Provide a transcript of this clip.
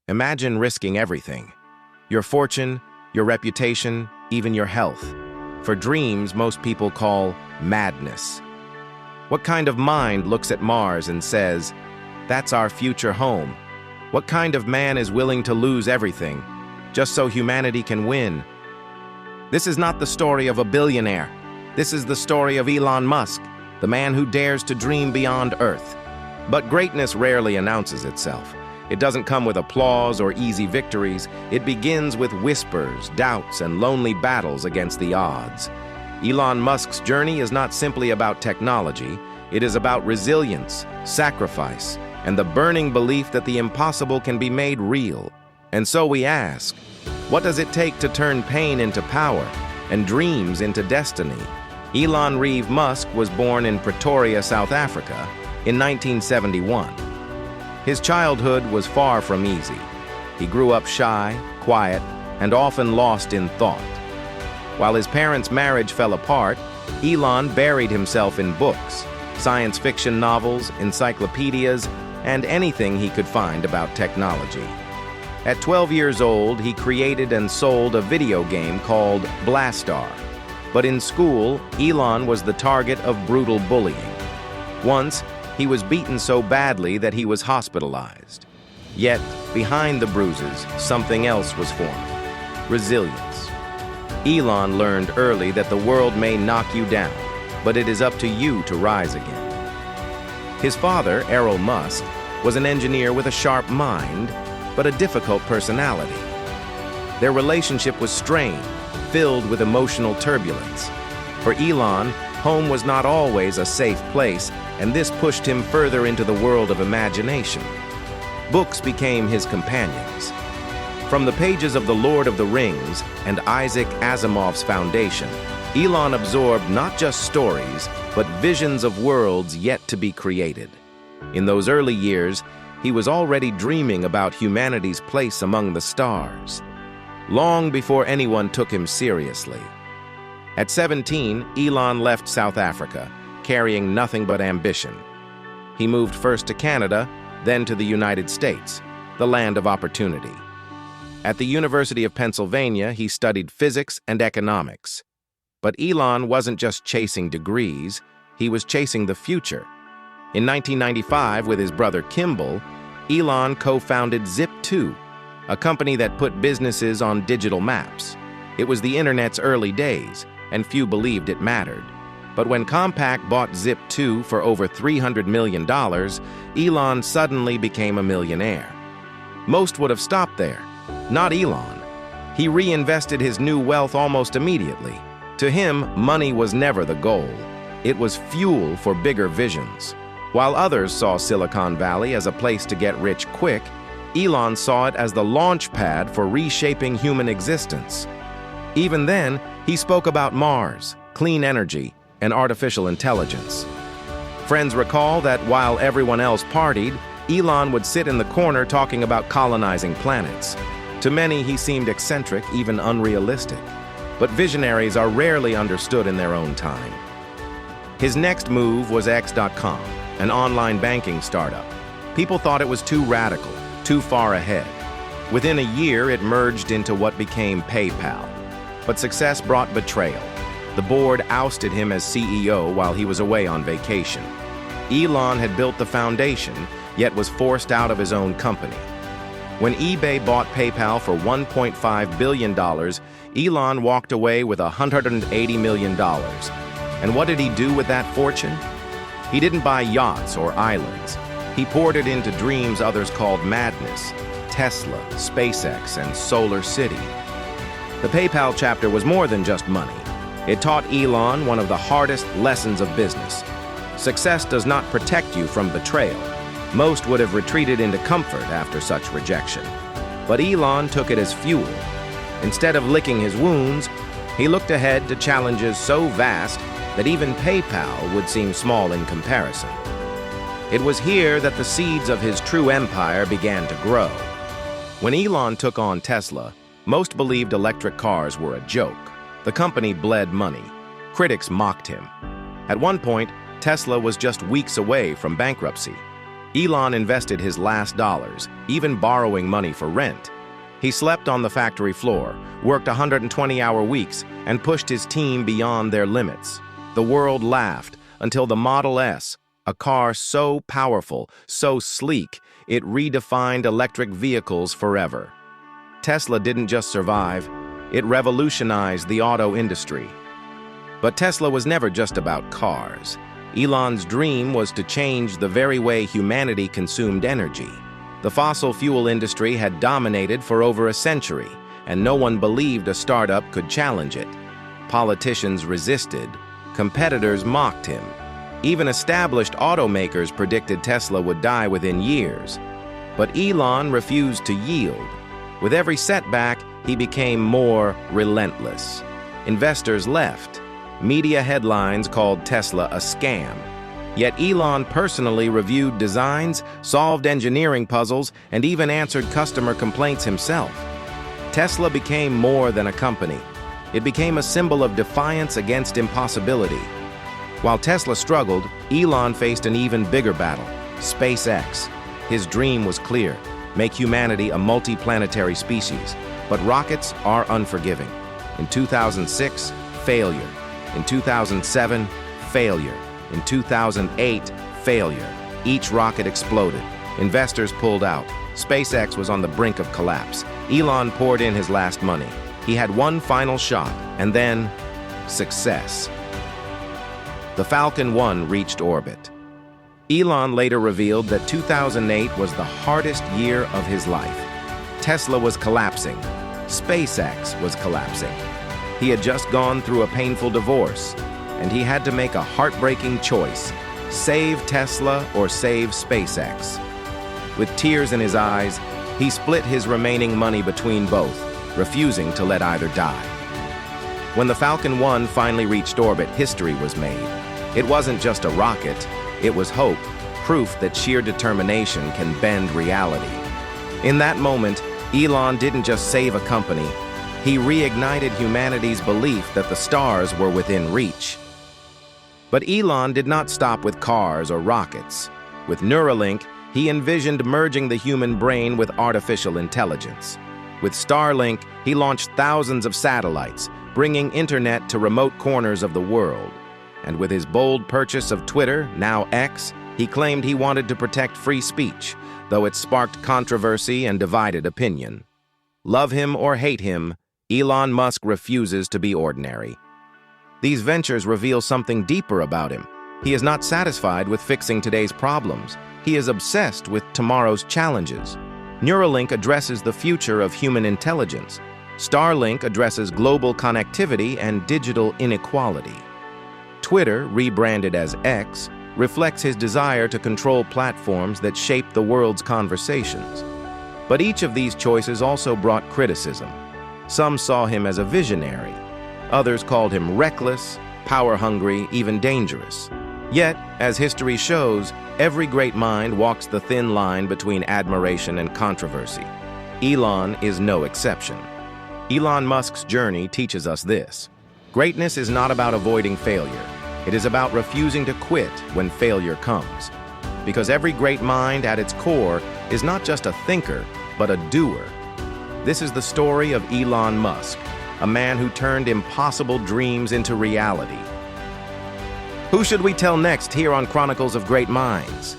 Imagine risking everything. Your fortune, your reputation, even your health. For dreams most people call madness. What kind of mind looks at Mars and says, "That's our future home"? What kind of man is willing to lose everything, just so humanity can win? This is not the story of a billionaire. This is the story of Elon Musk, the man who dares to dream beyond Earth. But greatness rarely announces itself. It doesn't come with applause or easy victories. It begins with whispers, doubts, and lonely battles against the odds. Elon Musk's journey is not simply about technology. It is about resilience, sacrifice, and the burning belief that the impossible can be made real. And so we ask, what does it take to turn pain into power and dreams into destiny? Elon Reeve Musk was born in Pretoria, South Africa, in 1971. His childhood was far from easy. He grew up shy, quiet, and often lost in thought. While his parents' marriage fell apart, Elon buried himself in books, science fiction novels, encyclopedias, and anything he could find about technology. At 12 years old, he created and sold a video game called Blastar. But in school, Elon was the target of brutal bullying. Once, he was beaten so badly that he was hospitalized. Yet, behind the bruises, something else was formed: resilience. Elon learned early that the world may knock you down, but it is up to you to rise again. His father, Elon Musk, was an engineer with a sharp mind, but a difficult personality. Their relationship was strained, filled with emotional turbulence. For Elon, home was not always a safe place, and this pushed him further into the world of imagination. Books became his companions. From the pages of The Lord of the Rings and Isaac Asimov's Foundation, Elon absorbed not just stories, but visions of worlds yet to be created. In those early years, he was already dreaming about humanity's place among the stars, long before anyone took him seriously. At 17, Elon left South Africa, carrying nothing but ambition. He moved first to Canada, then to the United States, the land of opportunity. At the University of Pennsylvania, he studied physics and economics. But Elon wasn't just chasing degrees, he was chasing the future. In 1995, with his brother Kimball, Elon co-founded Zip2, a company that put businesses on digital maps. It was the internet's early days, and few believed it mattered. But when Compaq bought Zip2 for over $300 million, Elon suddenly became a millionaire. Most would have stopped there. Not Elon. He reinvested his new wealth almost immediately. To him, money was never the goal. It was fuel for bigger visions. While others saw Silicon Valley as a place to get rich quick, Elon saw it as the launch pad for reshaping human existence. Even then, he spoke about Mars, clean energy, and artificial intelligence. Friends recall that while everyone else partied, Elon would sit in the corner talking about colonizing planets. To many, he seemed eccentric, even unrealistic. But visionaries are rarely understood in their own time. His next move was X.com, an online banking startup. People thought it was too radical, too far ahead. Within a year, it merged into what became PayPal. But success brought betrayal. The board ousted him as CEO while he was away on vacation. Elon had built the foundation, yet was forced out of his own company. When eBay bought PayPal for $1.5 billion, Elon walked away with $180 million. And what did he do with that fortune? He didn't buy yachts or islands. He poured it into dreams others called madness: Tesla, SpaceX, and Solar City. The PayPal chapter was more than just money. It taught Elon one of the hardest lessons of business. Success does not protect you from betrayal. Most would have retreated into comfort after such rejection. But Elon took it as fuel. Instead of licking his wounds, he looked ahead to challenges so vast that even PayPal would seem small in comparison. It was here that the seeds of his true empire began to grow. When Elon took on Tesla, most believed electric cars were a joke. The company bled money. Critics mocked him. At one point, Tesla was just weeks away from bankruptcy. Elon invested his last dollars, even borrowing money for rent. He slept on the factory floor, worked 120-hour weeks, and pushed his team beyond their limits. The world laughed until the Model S, a car so powerful, so sleek, it redefined electric vehicles forever. Tesla didn't just survive, it revolutionized the auto industry. But Tesla was never just about cars. Elon's dream was to change the very way humanity consumed energy. The fossil fuel industry had dominated for over a century, and no one believed a startup could challenge it. Politicians resisted, competitors mocked him. Even established automakers predicted Tesla would die within years. But Elon refused to yield. With every setback, he became more relentless. Investors left. Media headlines called Tesla a scam. Yet Elon personally reviewed designs, solved engineering puzzles, and even answered customer complaints himself. Tesla became more than a company. It became a symbol of defiance against impossibility. While Tesla struggled, Elon faced an even bigger battle: SpaceX. His dream was clear: make humanity a multi-planetary species. But rockets are unforgiving. In 2006, failure. In 2007, failure. In 2008, failure. Each rocket exploded. Investors pulled out. SpaceX was on the brink of collapse. Elon poured in his last money. He had one final shot, and then success. The Falcon 1 reached orbit. Elon later revealed that 2008 was the hardest year of his life. Tesla was collapsing. SpaceX was collapsing. He had just gone through a painful divorce, and he had to make a heartbreaking choice: save Tesla or save SpaceX. With tears in his eyes, he split his remaining money between both, refusing to let either die. When the Falcon 1 finally reached orbit, history was made. It wasn't just a rocket, it was hope, proof that sheer determination can bend reality. In that moment, Elon didn't just save a company, he reignited humanity's belief that the stars were within reach. But Elon did not stop with cars or rockets. With Neuralink, he envisioned merging the human brain with artificial intelligence. With Starlink, he launched thousands of satellites, bringing internet to remote corners of the world. And with his bold purchase of Twitter, now X, he claimed he wanted to protect free speech, though it sparked controversy and divided opinion. Love him or hate him, Elon Musk refuses to be ordinary. These ventures reveal something deeper about him. He is not satisfied with fixing today's problems. He is obsessed with tomorrow's challenges. Neuralink addresses the future of human intelligence. Starlink addresses global connectivity and digital inequality. Twitter, rebranded as X, reflects his desire to control platforms that shape the world's conversations. But each of these choices also brought criticism. Some saw him as a visionary. Others called him reckless, power-hungry, even dangerous. Yet, as history shows, every great mind walks the thin line between admiration and controversy. Elon is no exception. Elon Musk's journey teaches us this: greatness is not about avoiding failure. It is about refusing to quit when failure comes. Because every great mind at its core is not just a thinker, but a doer. This is the story of Elon Musk, a man who turned impossible dreams into reality. Who should we tell next here on Chronicles of Great Minds?